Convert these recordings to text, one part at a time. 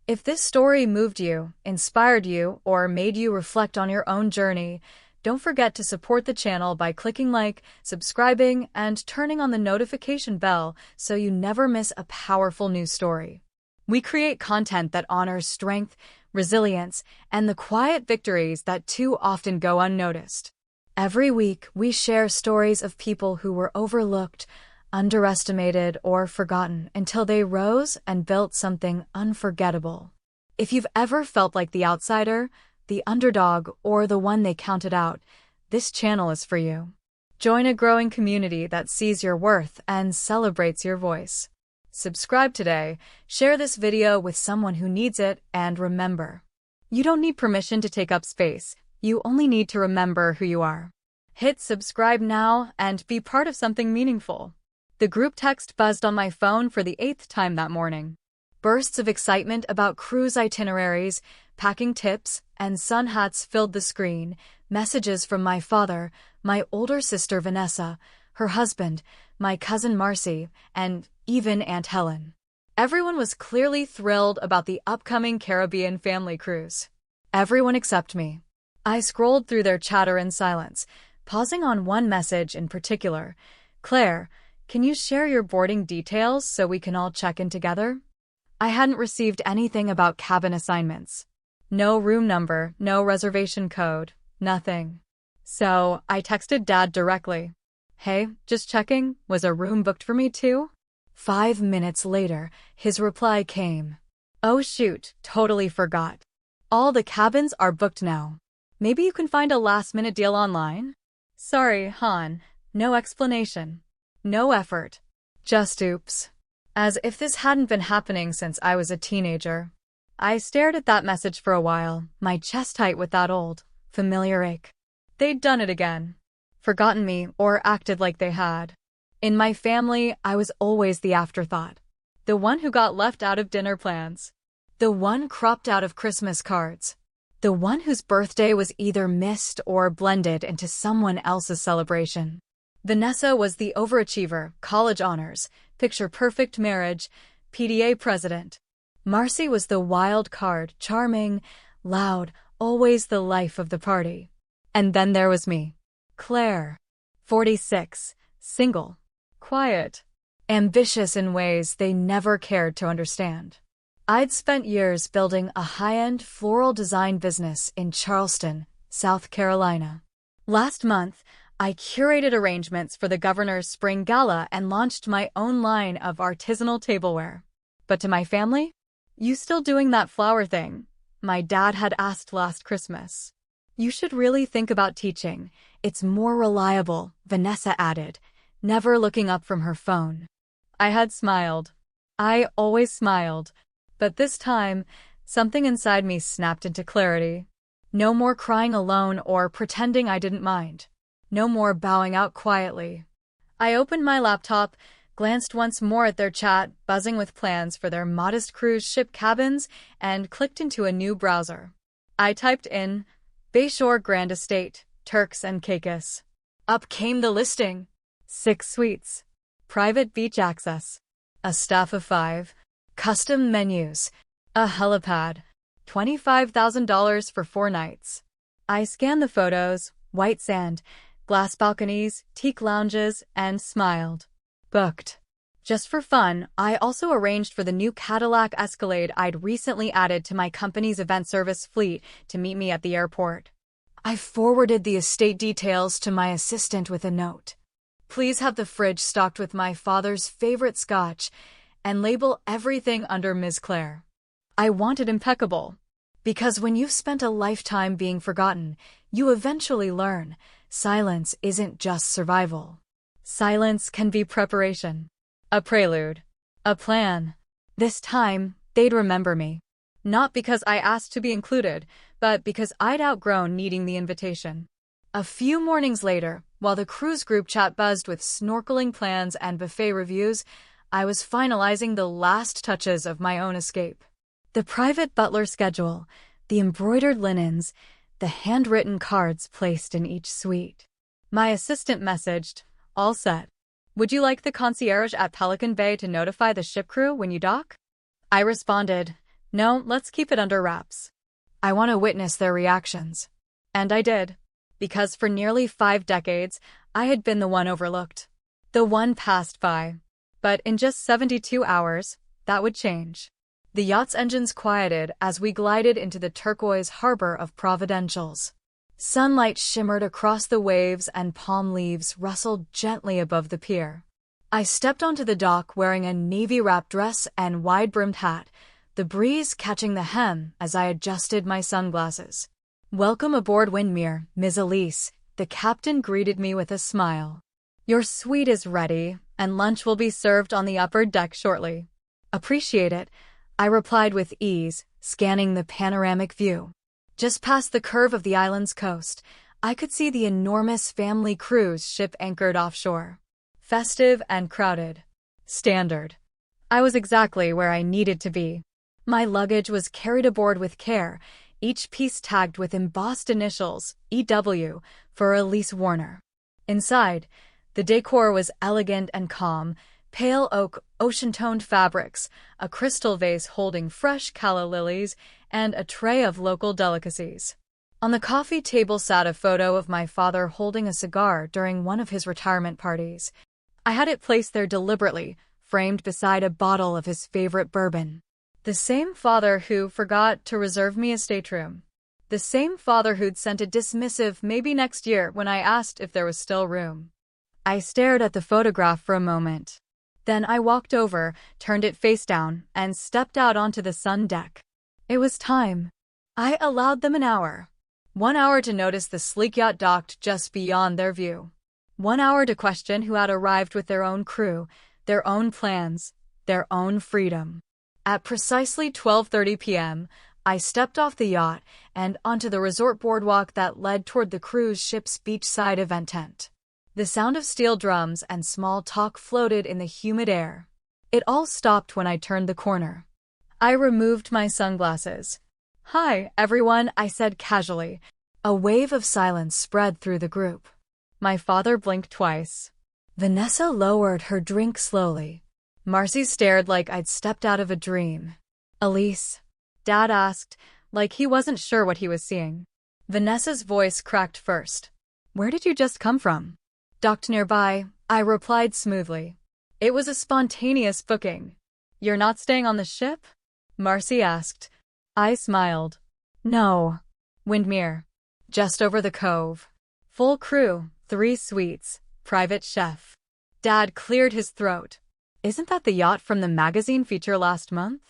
If this story moved you, inspired you, or made you reflect on your own journey, don't forget to support the channel by clicking like, subscribing, and turning on the notification bell so you never miss a powerful news story. We create content that honors strength, resilience, and the quiet victories that too often go unnoticed. Every week, we share stories of people who were overlooked, underestimated, or forgotten until they rose and built something unforgettable. If you've ever felt like the outsider, the underdog, or the one they counted out, this channel is for you. Join a growing community that sees your worth and celebrates your voice. Subscribe today, share this video with someone who needs it, and remember, you don't need permission to take up space. You only need to remember who you are. Hit subscribe now and be part of something meaningful. The group text buzzed on my phone for the 8th time that morning. Bursts of excitement about cruise itineraries, packing tips, and sun hats filled the screen. Messages from my father, my older sister Vanessa, her husband, my cousin Marcy, and even Aunt Helen. Everyone was clearly thrilled about the upcoming Caribbean family cruise. Everyone except me. I scrolled through their chatter in silence, pausing on one message in particular. "Claire, can you share your boarding details so we can all check in together?" I hadn't received anything about cabin assignments. No room number, no reservation code, nothing. So I texted Dad directly. "Hey, just checking, was a room booked for me too?" 5 minutes later, his reply came. "Oh shoot, totally forgot. All the cabins are booked now. Maybe you can find a last-minute deal online?" Sorry, Han. No explanation. No effort. Just oops. As if this hadn't been happening since I was a teenager. I stared at that message for a while, my chest tight with that old, familiar ache. They'd done it again. Forgotten me or acted like they had. In my family, I was always the afterthought. The one who got left out of dinner plans. The one cropped out of Christmas cards. The one whose birthday was either missed or blended into someone else's celebration. Vanessa was the overachiever, college honors, picture-perfect marriage, PTA president. Marcy was the wild card, charming, loud, always the life of the party. And then there was me. Claire. 46, single, quiet, ambitious in ways they never cared to understand. I'd spent years building a high-end floral design business in Charleston, South Carolina. Last month, I curated arrangements for the governor's spring gala and launched my own line of artisanal tableware. But to my family, "You still doing that flower thing?" my dad had asked last Christmas. "You should really think about teaching. It's more reliable," Vanessa added, never looking up from her phone. I had smiled. I always smiled. But this time, something inside me snapped into clarity. No more crying alone or pretending I didn't mind. No more bowing out quietly. I opened my laptop, glanced once more at their chat, buzzing with plans for their modest cruise ship cabins, and clicked into a new browser. I typed in, Bayshore Grand Estate, Turks and Caicos. Up came the listing. 6 suites. Private beach access. A staff of 5. Custom menus. A helipad. $25,000 for 4 nights. I scanned the photos, white sand, glass balconies, teak lounges, and smiled. Booked. Just for fun, I also arranged for the new Cadillac Escalade I'd recently added to my company's event service fleet to meet me at the airport. I forwarded the estate details to my assistant with a note. "Please have the fridge stocked with my father's favorite scotch and label everything under Ms. Claire." I want it impeccable. Because when you've spent a lifetime being forgotten, you eventually learn silence isn't just survival. Silence can be preparation. A prelude. A plan. This time, they'd remember me. Not because I asked to be included, but because I'd outgrown needing the invitation. A few mornings later, while the cruise group chat buzzed with snorkeling plans and buffet reviews, I was finalizing the last touches of my own escape. The private butler schedule, the embroidered linens, the handwritten cards placed in each suite. My assistant messaged, "All set. Would you like the concierge at Pelican Bay to notify the ship crew when you dock?" I responded, No, let's keep it under wraps. I want to witness their reactions. And I did. Because for nearly 5 decades, I had been the one overlooked. The one passed by. But in just 72 hours, that would change. The yacht's engines quieted as we glided into the turquoise harbor of Providencials. Sunlight shimmered across the waves and palm leaves rustled gently above the pier. I stepped onto the dock wearing a navy-wrapped dress and wide-brimmed hat, the breeze catching the hem as I adjusted my sunglasses. "Welcome aboard Windmere, Ms. Elise," the captain greeted me with a smile. "Your suite is ready, and lunch will be served on the upper deck shortly." "Appreciate it," I replied with ease, scanning the panoramic view. Just past the curve of the island's coast, I could see the enormous family cruise ship anchored offshore. Festive and crowded. Standard. I was exactly where I needed to be. My luggage was carried aboard with care, each piece tagged with embossed initials, EW, for Elise Warner. Inside, the decor was elegant and calm, pale oak, ocean-toned fabrics, a crystal vase holding fresh calla lilies, and a tray of local delicacies. On the coffee table sat a photo of my father holding a cigar during one of his retirement parties. I had it placed there deliberately, framed beside a bottle of his favorite bourbon. The same father who forgot to reserve me a stateroom. The same father who'd sent a dismissive maybe next year when I asked if there was still room. I stared at the photograph for a moment. Then I walked over, turned it face down, and stepped out onto the sun deck. It was time. I allowed them an hour. 1 hour to notice the sleek yacht docked just beyond their view. 1 hour to question who had arrived with their own crew, their own plans, their own freedom. At precisely 12:30 p.m., I stepped off the yacht and onto the resort boardwalk that led toward the cruise ship's beachside event tent. The sound of steel drums and small talk floated in the humid air. It all stopped when I turned the corner. I removed my sunglasses. "Hi, everyone," I said casually. A wave of silence spread through the group. My father blinked twice. Vanessa lowered her drink slowly. Marcy stared like I'd stepped out of a dream. "Elise?" Dad asked, like he wasn't sure what he was seeing. Vanessa's voice cracked first. "Where did you just come from?" "Docked nearby," I replied smoothly. "It was a spontaneous booking." "You're not staying on the ship?" Marcy asked. I smiled. "No. Windmere. Just over the cove. Full crew, 3 suites, private chef." Dad cleared his throat. "Isn't that the yacht from the magazine feature last month?"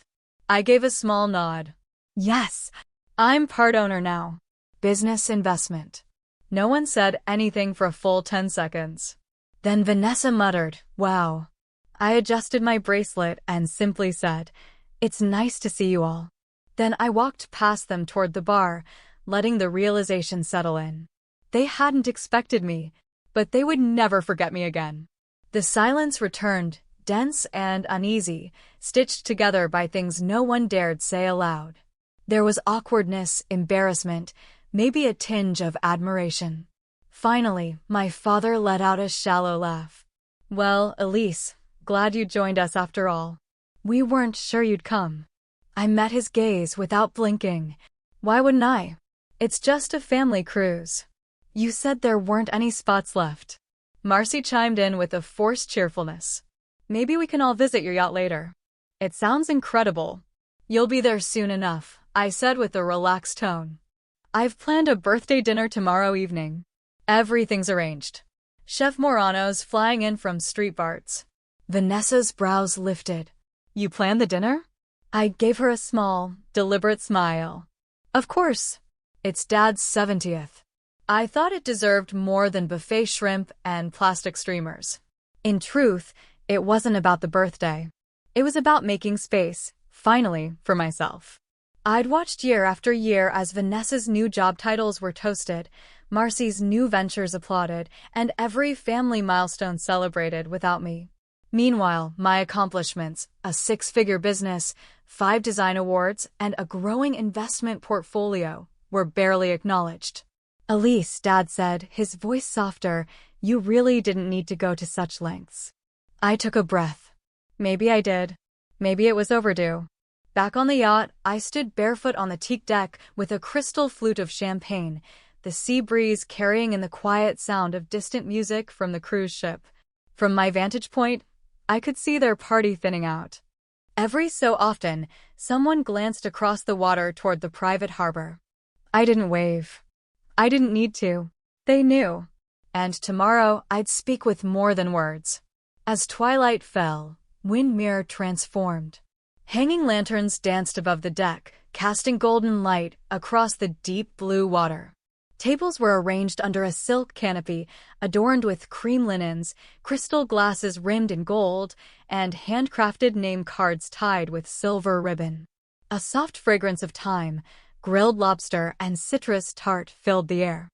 I gave a small nod. "Yes. I'm part owner now. Business investment." No one said anything for a full 10 seconds. Then Vanessa muttered, "Wow." I adjusted my bracelet and simply said, "It's nice to see you all." Then I walked past them toward the bar, letting the realization settle in. They hadn't expected me, but they would never forget me again. The silence returned, dense and uneasy, stitched together by things no one dared say aloud. There was awkwardness, embarrassment, maybe a tinge of admiration. Finally, my father let out a shallow laugh. "Well, Elise, glad you joined us after all. We weren't sure you'd come." I met his gaze without blinking. "Why wouldn't I? It's just a family cruise." "You said there weren't any spots left." Marcy chimed in with a forced cheerfulness. "Maybe we can all visit your yacht later." "It sounds incredible." "You'll be there soon enough," I said with a relaxed tone. "I've planned a birthday dinner tomorrow evening. Everything's arranged. Chef Morano's flying in from Street Barts." Vanessa's brows lifted. "You planned the dinner?" I gave her a small, deliberate smile. "Of course. It's Dad's 70th. I thought it deserved more than buffet shrimp and plastic streamers." In truth, it wasn't about the birthday. It was about making space, finally, for myself. I'd watched year after year as Vanessa's new job titles were toasted, Marcy's new ventures applauded, and every family milestone celebrated without me. Meanwhile, my accomplishments, a 6-figure business, 5 design awards, and a growing investment portfolio, were barely acknowledged. "Elise," Dad said, his voice softer, "you really didn't need to go to such lengths." I took a breath. Maybe I did. Maybe it was overdue. Back on the yacht, I stood barefoot on the teak deck with a crystal flute of champagne, the sea breeze carrying in the quiet sound of distant music from the cruise ship. From my vantage point, I could see their party thinning out. Every so often, someone glanced across the water toward the private harbor. I didn't wave. I didn't need to. They knew. And tomorrow, I'd speak with more than words. As twilight fell, Windmere transformed. Hanging lanterns danced above the deck, casting golden light across the deep blue water. Tables were arranged under a silk canopy, adorned with cream linens, crystal glasses rimmed in gold, and handcrafted name cards tied with silver ribbon. A soft fragrance of thyme, grilled lobster, and citrus tart filled the air.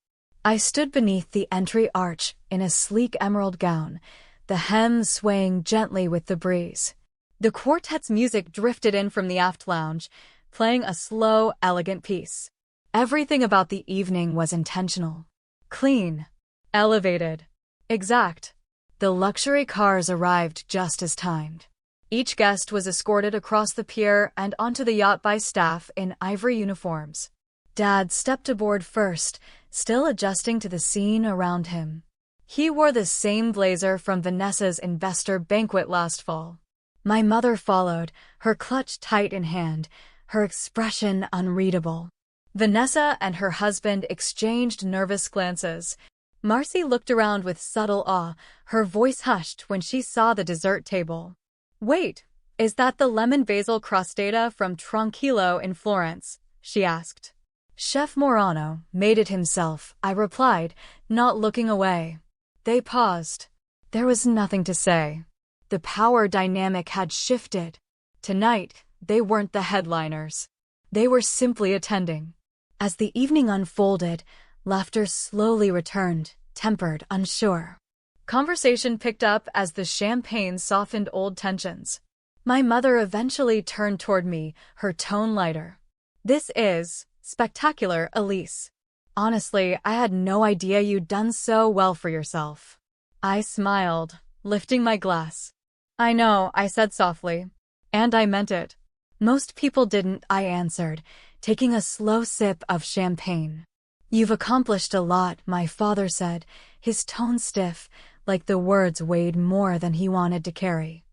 I stood beneath the entry arch in a sleek emerald gown, the hem swaying gently with the breeze. The quartet's music drifted in from the aft lounge, playing a slow, elegant piece. Everything about the evening was intentional. Clean. Elevated. Exact. The luxury cars arrived just as timed. Each guest was escorted across the pier and onto the yacht by staff in ivory uniforms. Dad stepped aboard first, still adjusting to the scene around him. He wore the same blazer from Vanessa's investor banquet last fall. My mother followed, her clutch tight in hand, her expression unreadable. Vanessa and her husband exchanged nervous glances. Marcy looked around with subtle awe, her voice hushed when she saw the dessert table. "Wait, is that the lemon basil crostata from Tranquillo in Florence?" she asked. "Chef Morano made it himself," I replied, not looking away. They paused. There was nothing to say. The power dynamic had shifted. Tonight, they weren't the headliners. They were simply attending. As the evening unfolded, laughter slowly returned, tempered, unsure. Conversation picked up as the champagne softened old tensions. My mother eventually turned toward me, her tone lighter. "This is spectacular, Elise. Honestly, I had no idea you'd done so well for yourself." I smiled, lifting my glass. "I know," I said softly. "And I meant it." "Most people didn't," I answered, taking a slow sip of champagne. "You've accomplished a lot," my father said, his tone stiff, like the words weighed more than he wanted to carry.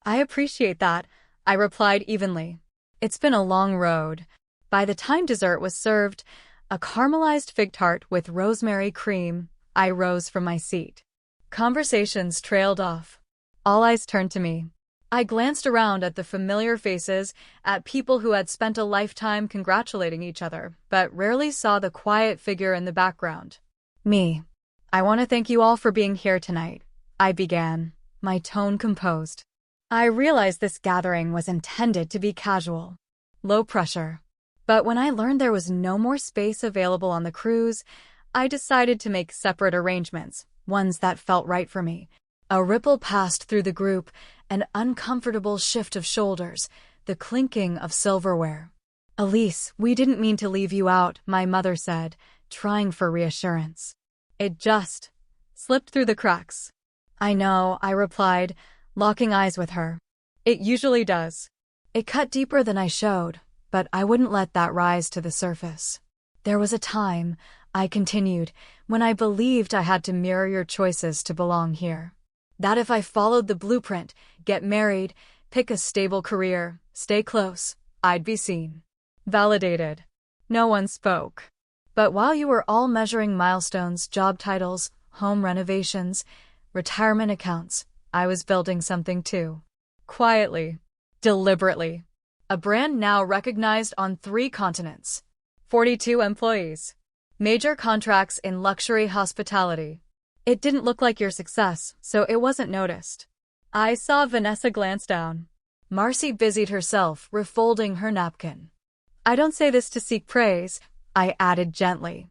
"I appreciate that," I replied evenly. "It's been a long road." By the time dessert was served, a caramelized fig tart with rosemary cream, I rose from my seat. Conversations trailed off. All eyes turned to me. I glanced around at the familiar faces, at people who had spent a lifetime congratulating each other, but rarely saw the quiet figure in the background. "Me. I want to thank you all for being here tonight," I began, my tone composed. I realized this gathering was intended to be casual, low pressure. But when I learned there was no more space available on the cruise, I decided to make separate arrangements, ones that felt right for me. A ripple passed through the group, an uncomfortable shift of shoulders, the clinking of silverware. "Elise, we didn't mean to leave you out," my mother said, trying for reassurance. "It just slipped through the cracks." "I know," I replied, locking eyes with her. "It usually does." It cut deeper than I showed, but I wouldn't let that rise to the surface. "There was a time," I continued, "when I believed I had to mirror your choices to belong here. That if I followed the blueprint, get married, pick a stable career, stay close, I'd be seen. Validated." No one spoke. But while you were all measuring milestones, job titles, home renovations, retirement accounts, I was building something too. Quietly. Deliberately. A brand now recognized on 3 continents. 42 employees. Major contracts in luxury hospitality. It didn't look like your success, so it wasn't noticed. I saw Vanessa glance down. Marcy busied herself, refolding her napkin. "I don't say this to seek praise," I added gently.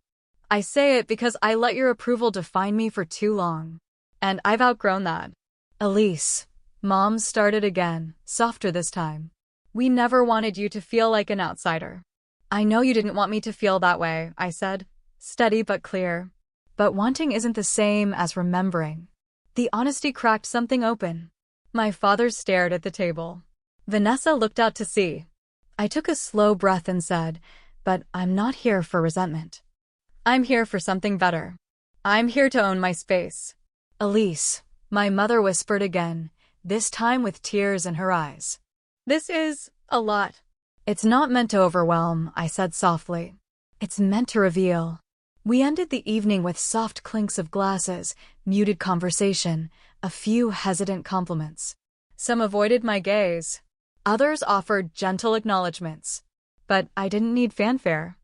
"I say it because I let your approval define me for too long. And I've outgrown that." "Elise," Mom started again, softer this time. "We never wanted you to feel like an outsider." "I know you didn't want me to feel that way," I said, steady but clear. "But wanting isn't the same as remembering." The honesty cracked something open. My father stared at the table. Vanessa looked out to sea. I took a slow breath and said, "But I'm not here for resentment. I'm here for something better. I'm here to own my space." "Elise," my mother whispered again, this time with tears in her eyes. "This is a lot." "It's not meant to overwhelm," I said softly. "It's meant to reveal." We ended the evening with soft clinks of glasses, muted conversation, a few hesitant compliments. Some avoided my gaze. Others offered gentle acknowledgments. But I didn't need fanfare.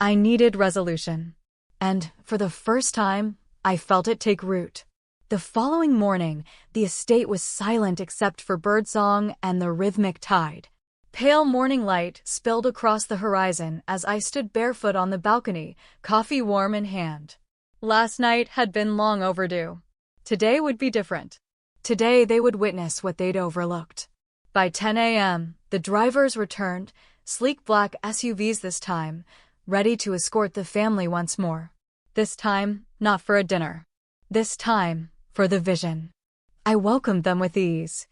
I needed resolution. And, for the first time, I felt it take root. The following morning, the estate was silent except for birdsong and the rhythmic tide. Pale morning light spilled across the horizon as I stood barefoot on the balcony, coffee warm in hand. Last night had been long overdue. Today would be different. Today they would witness what they'd overlooked. By 10 a.m., the drivers returned, sleek black SUVs this time, ready to escort the family once more. This time, not for a dinner. This time, for the vision. I welcomed them with ease.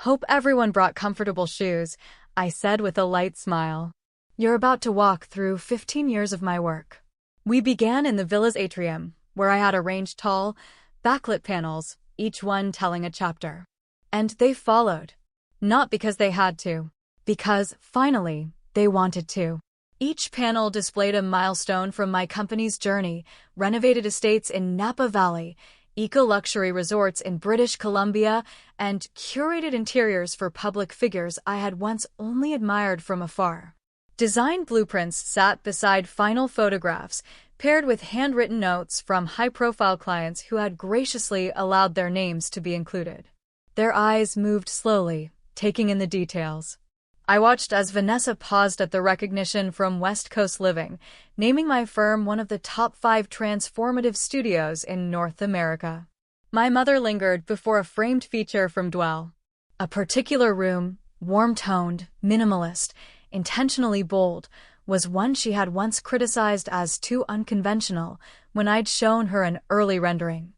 "Hope everyone brought comfortable shoes," I said with a light smile. "You're about to walk through 15 years of my work." We began in the villa's atrium, where I had arranged tall, backlit panels, each one telling a chapter. And they followed. Not because they had to. Because, finally, they wanted to. Each panel displayed a milestone from my company's journey: renovated estates in Napa Valley, eco-luxury resorts in British Columbia, and curated interiors for public figures I had once only admired from afar. Design blueprints sat beside final photographs, paired with handwritten notes from high-profile clients who had graciously allowed their names to be included. Their eyes moved slowly, taking in the details. I watched as Vanessa paused at the recognition from West Coast Living, naming my firm one of the top 5 transformative studios in North America. My mother lingered before a framed feature from Dwell. A particular room, warm-toned, minimalist, intentionally bold, was one she had once criticized as too unconventional when I'd shown her an early rendering.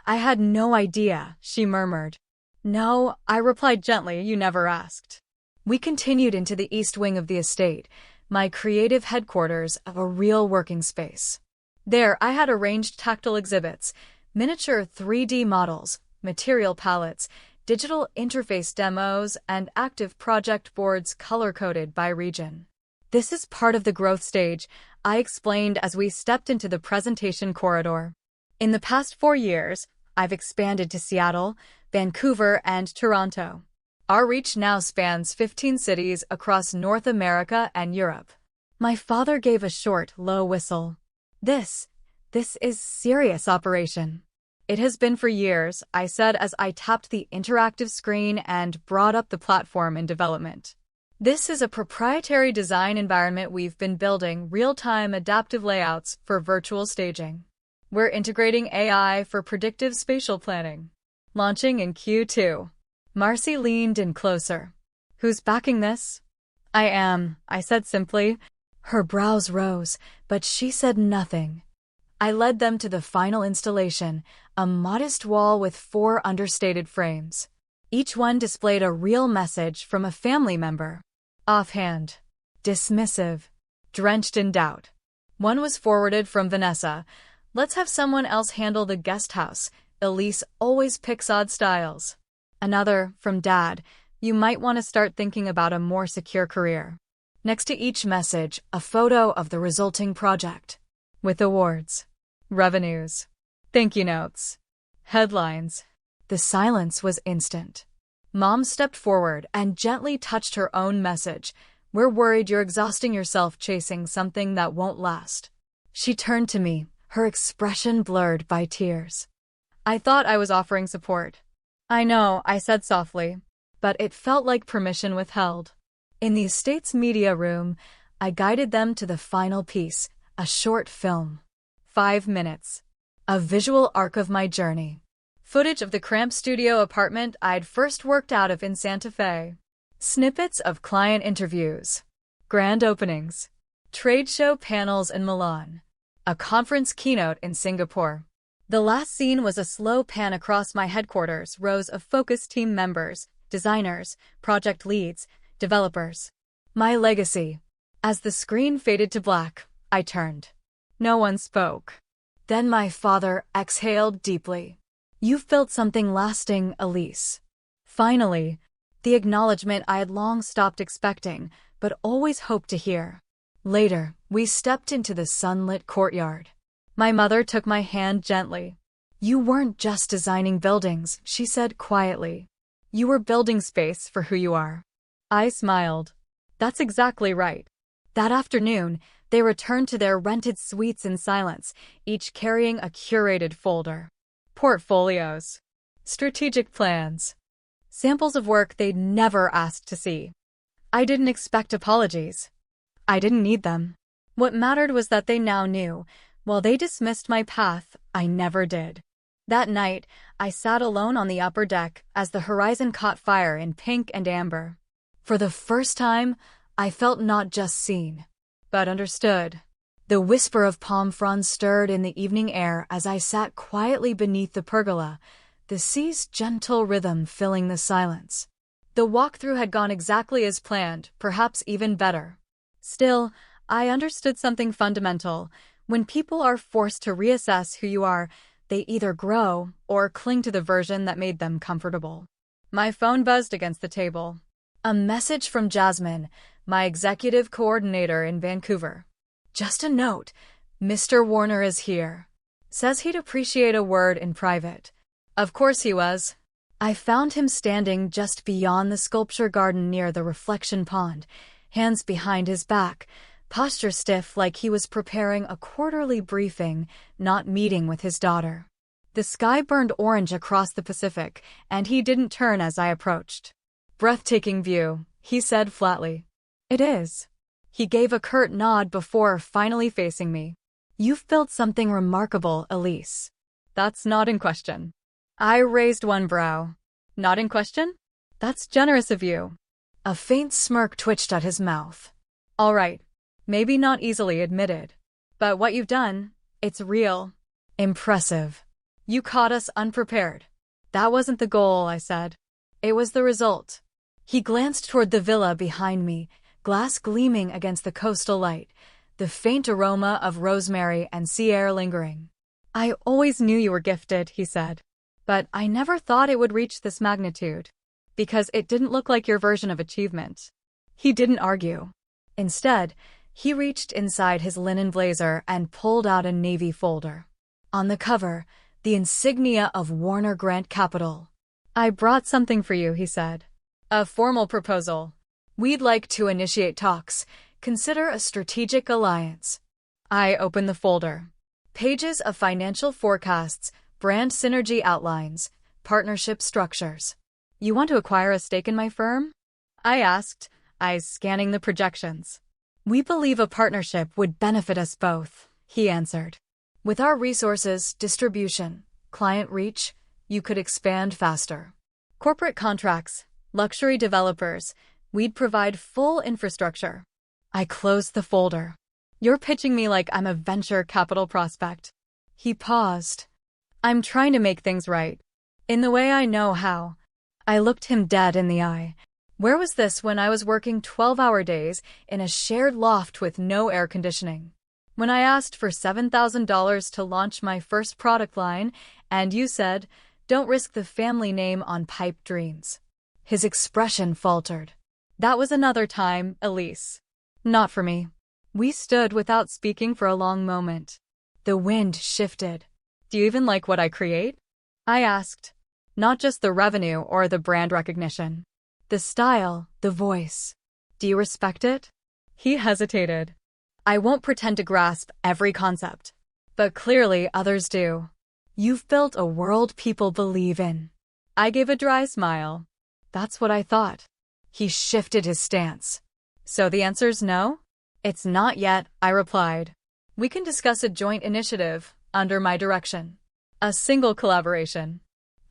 "I had no idea," she murmured. "No," I replied gently, "you never asked." We continued into the east wing of the estate, my creative headquarters of a real working space. There I had arranged tactile exhibits, miniature 3D models, material palettes, digital interface demos, and active project boards color-coded by region. "This is part of the growth stage," I explained as we stepped into the presentation corridor. "In the past 4 years, I've expanded to Seattle, Vancouver, and Toronto. Our reach now spans 15 cities across North America and Europe." My father gave a short, low whistle. This is serious operation." "It has been for years," I said as I tapped the interactive screen and brought up the platform in development. "This is a proprietary design environment we've been building real-time adaptive layouts for virtual staging. We're integrating AI for predictive spatial planning. Launching in Q2. Marcy leaned in closer. "Who's backing this?" "I am," I said simply. Her brows rose, but she said nothing. I led them to the final installation, a modest wall with 4 understated frames. Each one displayed a real message from a family member. Offhand. Dismissive. Drenched in doubt. One was forwarded from Vanessa. "Let's have someone else handle the guest house. Elise always picks odd styles." Another, from Dad, "You might want to start thinking about a more secure career." Next to each message, a photo of the resulting project. With awards, revenues, thank you notes, headlines. The silence was instant. Mom stepped forward and gently touched her own message. "We're worried you're exhausting yourself chasing something that won't last." She turned to me, her expression blurred by tears. I thought I was offering support. "I know," I said softly, but it felt like permission withheld. In the estate's media room, I guided them to the final piece, a short film. 5 minutes. A visual arc of my journey. Footage of the cramped studio apartment I'd first worked out of in Santa Fe. Snippets of client interviews. Grand openings. Trade show panels in Milan. A conference keynote in Singapore. The last scene was a slow pan across my headquarters, rows of focus team members, designers, project leads, developers. My legacy. As the screen faded to black, I turned. No one spoke. Then my father exhaled deeply. You've built something lasting, Elise. Finally, the acknowledgement I had long stopped expecting, but always hoped to hear. Later, we stepped into the sunlit courtyard. My mother took my hand gently. You weren't just designing buildings, she said quietly. You were building space for who you are. I smiled. That's exactly right. That afternoon, they returned to their rented suites in silence, each carrying a curated folder. Portfolios. Strategic plans. Samples of work they'd never asked to see. I didn't expect apologies. I didn't need them. What mattered was that they now knew. While they dismissed my path, I never did. That night, I sat alone on the upper deck as the horizon caught fire in pink and amber. For the first time, I felt not just seen, but understood. The whisper of palm fronds stirred in the evening air as I sat quietly beneath the pergola, the sea's gentle rhythm filling the silence. The walkthrough had gone exactly as planned, perhaps even better. Still, I understood something fundamental. When people are forced to reassess who you are, they either grow or cling to the version that made them comfortable. My phone buzzed against the table. A message from Jasmine, my executive coordinator in Vancouver. Just a note. Mr. Warner is here. Says he'd appreciate a word in private. Of course he was. I found him standing just beyond the sculpture garden near the reflection pond, hands behind his back, posture stiff like he was preparing a quarterly briefing, not meeting with his daughter. The sky burned orange across the Pacific, and he didn't turn as I approached. Breathtaking view, he said flatly. It is. He gave a curt nod before finally facing me. You've built something remarkable, Elise. That's not in question. I raised one brow. Not in question? That's generous of you. A faint smirk twitched at his mouth. All right. Maybe not easily admitted. But what you've done, it's real. Impressive. You caught us unprepared. That wasn't the goal, I said. It was the result. He glanced toward the villa behind me, glass gleaming against the coastal light, the faint aroma of rosemary and sea air lingering. I always knew you were gifted, he said. But I never thought it would reach this magnitude. Because it didn't look like your version of achievement. He didn't argue. Instead, he reached inside his linen blazer and pulled out a navy folder. On the cover, the insignia of Warner Grant Capital. I brought something for you, he said. A formal proposal. We'd like to initiate talks. Consider a strategic alliance. I opened the folder. Pages of financial forecasts, brand synergy outlines, partnership structures. You want to acquire a stake in my firm? I asked, eyes scanning the projections. We believe a partnership would benefit us both, he answered. With our resources, distribution, client reach, you could expand faster. Corporate contracts, luxury developers, we'd provide full infrastructure. I closed the folder. You're pitching me like I'm a venture capital prospect. He paused. I'm trying to make things right. In the way I know how. I looked him dead in the eye. Where was this when I was working 12-hour days in a shared loft with no air conditioning? When I asked for $7,000 to launch my first product line, and you said, don't risk the family name on pipe dreams. His expression faltered. That was another time, Elise. Not for me. We stood without speaking for a long moment. The wind shifted. Do you even like what I create? I asked. Not just the revenue or the brand recognition. The style, the voice. Do you respect it? He hesitated. I won't pretend to grasp every concept. But clearly others do. You've built a world people believe in. I gave a dry smile. That's what I thought. He shifted his stance. So the answer's no? It's not yet, I replied. We can discuss a joint initiative, under my direction. A single collaboration.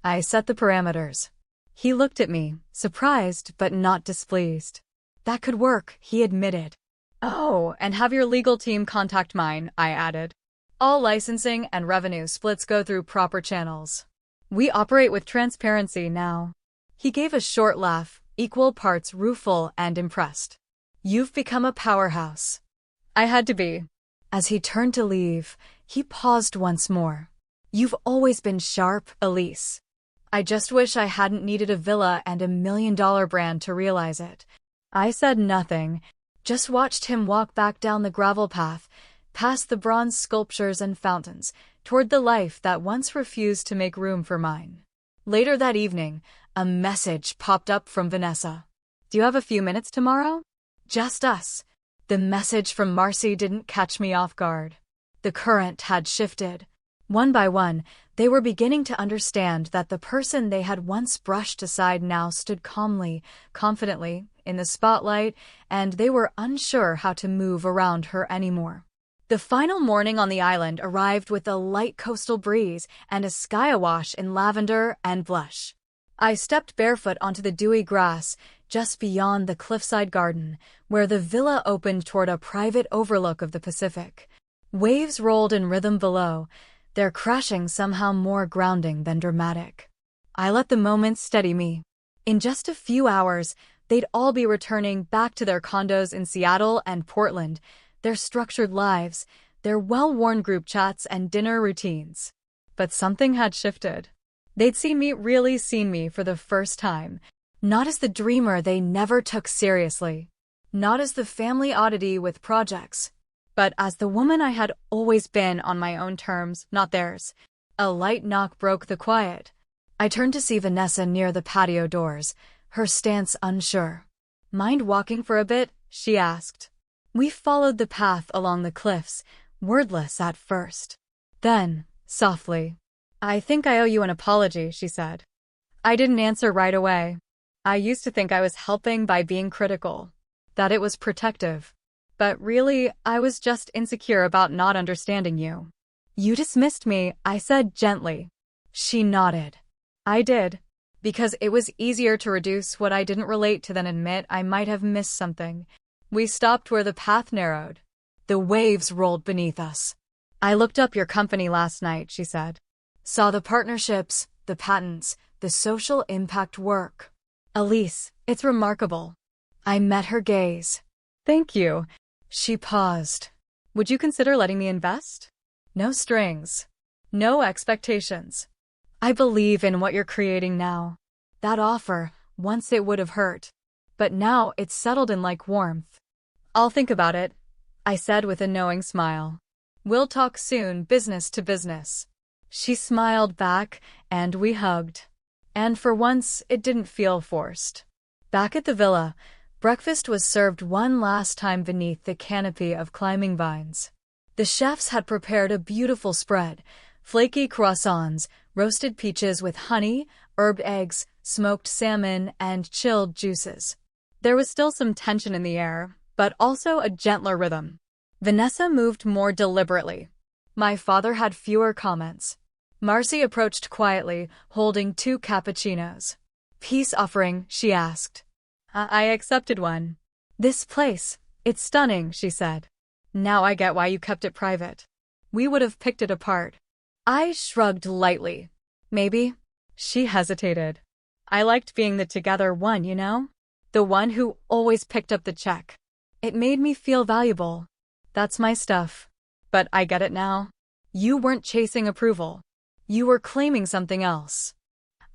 I set the parameters. He looked at me, surprised but not displeased. That could work, he admitted. Oh, and have your legal team contact mine, I added. All licensing and revenue splits go through proper channels. We operate with transparency now. He gave a short laugh, equal parts rueful and impressed. You've become a powerhouse. I had to be. As he turned to leave, he paused once more. You've always been sharp, Elise. I just wish I hadn't needed a villa and $1 million brand to realize it. I said nothing, just watched him walk back down the gravel path, past the bronze sculptures and fountains, toward the life that once refused to make room for mine. Later that evening, a message popped up from Vanessa. Do you have a few minutes tomorrow? Just us. The message from Marcy didn't catch me off guard. The current had shifted. One by one, they were beginning to understand that the person they had once brushed aside now stood calmly, confidently, in the spotlight, and they were unsure how to move around her anymore. The final morning on the island arrived with a light coastal breeze and a sky awash in lavender and blush. I stepped barefoot onto the dewy grass just beyond the cliffside garden, where the villa opened toward a private overlook of the Pacific. Waves rolled in rhythm below, their crashing somehow more grounding than dramatic. I let the moment steady me. In just a few hours, they'd all be returning back to their condos in Seattle and Portland, their structured lives, their well-worn group chats and dinner routines. But something had shifted. They'd really seen me for the first time, not as the dreamer they never took seriously, not as the family oddity with projects, but as the woman I had always been on my own terms, not theirs. A light knock broke the quiet. I turned to see Vanessa near the patio doors, her stance unsure. Mind walking for a bit? She asked. We followed the path along the cliffs, wordless at first. Then, softly, I think I owe you an apology, she said. I didn't answer right away. I used to think I was helping by being critical, that it was protective. But really, I was just insecure about not understanding you. You dismissed me, I said gently. She nodded. I did, because it was easier to reduce what I didn't relate to than admit I might have missed something. We stopped where the path narrowed. The waves rolled beneath us. I looked up your company last night, she said. Saw the partnerships, the patents, the social impact work. Elise, it's remarkable. I met her gaze. Thank you. She paused. Would you consider letting me invest? No strings. No expectations. I believe in what you're creating now. That offer, once it would have hurt. But now it's settled in like warmth. I'll think about it, I said with a knowing smile. We'll talk soon, business to business. She smiled back, and we hugged. And for once, it didn't feel forced. Back at the villa, breakfast was served one last time beneath the canopy of climbing vines. The chefs had prepared a beautiful spread, flaky croissants, roasted peaches with honey, herbed eggs, smoked salmon, and chilled juices. There was still some tension in the air, but also a gentler rhythm. Vanessa moved more deliberately. My father had fewer comments. Marcy approached quietly, holding 2 cappuccinos. Peace offering, she asked. I accepted one. This place, it's stunning, she said. Now I get why you kept it private. We would have picked it apart. I shrugged lightly. Maybe. She hesitated. I liked being the together one, you know? The one who always picked up the check. It made me feel valuable. That's my stuff. But I get it now. You weren't chasing approval. You were claiming something else.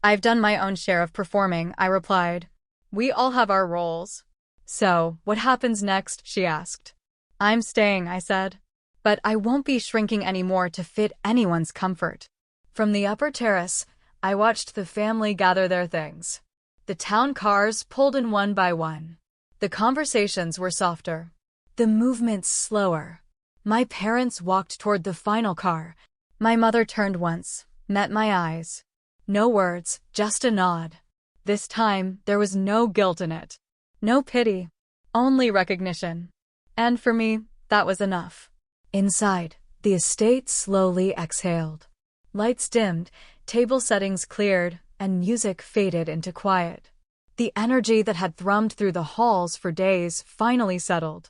I've done my own share of performing, I replied. We all have our roles. So, what happens next? She asked. I'm staying, I said. But I won't be shrinking anymore to fit anyone's comfort. From the upper terrace, I watched the family gather their things. The town cars pulled in one by one. The conversations were softer. The movements slower. My parents walked toward the final car. My mother turned once, met my eyes. No words, just a nod. This time, there was no guilt in it. No pity. Only recognition. And for me, that was enough. Inside, the estate slowly exhaled. Lights dimmed, table settings cleared, and music faded into quiet. The energy that had thrummed through the halls for days finally settled.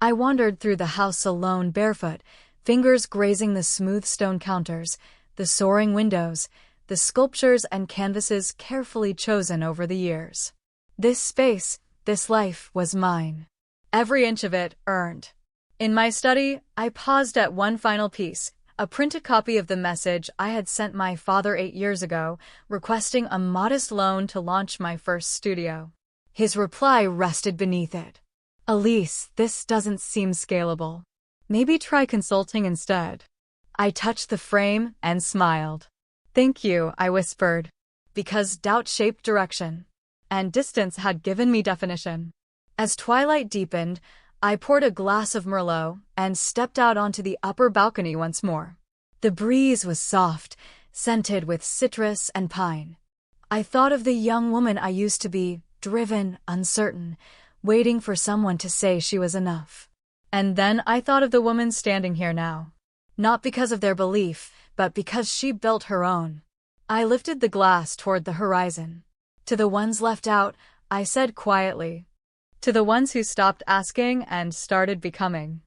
I wandered through the house alone, barefoot, fingers grazing the smooth stone counters, the soaring windows, the sculptures and canvases carefully chosen over the years. This space, this life was mine. every inch of it earned. In my study, I paused at one final piece, a printed copy of the message I had sent my father 8 years ago, requesting a modest loan to launch my first studio. His reply rested beneath it. "Elise, this doesn't seem scalable. Maybe try consulting instead." I touched the frame and smiled. "Thank you," I whispered, because doubt shaped direction, and distance had given me definition. As twilight deepened, I poured a glass of Merlot and stepped out onto the upper balcony once more. The breeze was soft, scented with citrus and pine. I thought of the young woman I used to be, driven, uncertain, waiting for someone to say she was enough. And then I thought of the woman standing here now. Not because of their belief, but because she built her own. I lifted the glass toward the horizon. To the ones left out, I said quietly. To the ones who stopped asking and started becoming.